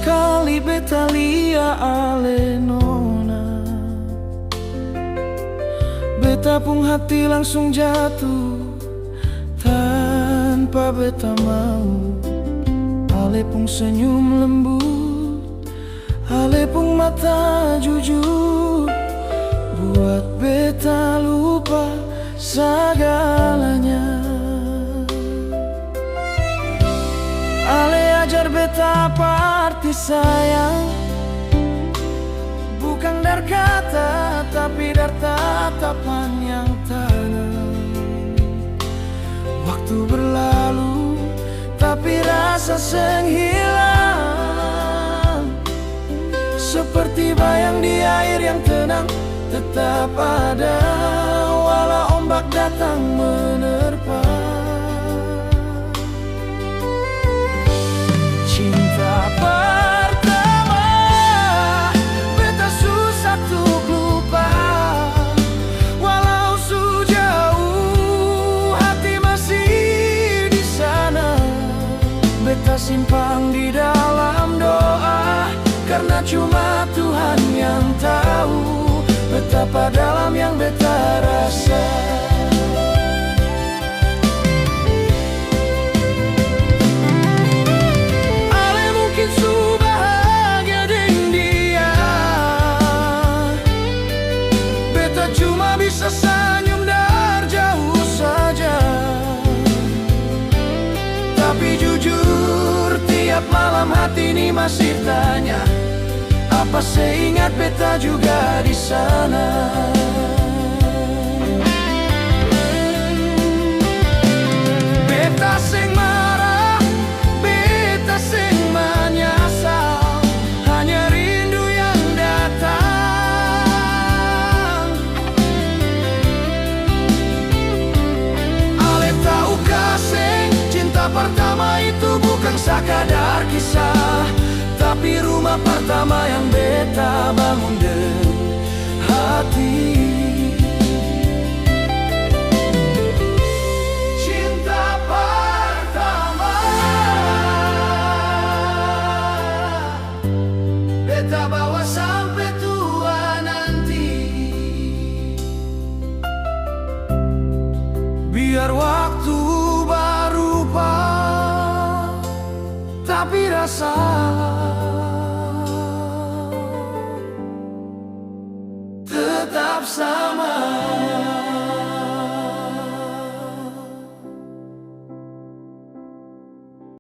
sekali beta lia ale nona. Beta pun hati langsung jatuh tanpa beta mau. Ale pun senyum lembut, ale pun mata jujur, buat beta lupa segalanya. Ale ajar beta apa arti sayang, bukan dari kata tapi dari tatapan yang tenang. Waktu berlalu tapi rasa seng hilang, seperti bayang di air yang tenang tetap ada walau ombak datang menerpa. Cinta pertama beta susah untuk lupa, walau sejauh hati masih di sana. Beta simpan di dalam doa, karena cuma Tuhan yang tahu betapa dalam yang beta rasa. Ale mungkin su bahagia dengan dia, beta cuma bisa senyum dari jauh saja. Tapi jujur tiap malam hati ini masih tanya, apa seingat beta juga di sana. Beta sing marah, beta sing menyesal, hanya rindu yang datang. Ale tahu kasih, cinta pertama itu bukan sekadar kisah, tapi rumah pertama yang beta bangun dengan hati. Cinta pertama beta bawa sampai tua nanti. Biar waktu berubah, tapi rasa tetap sama.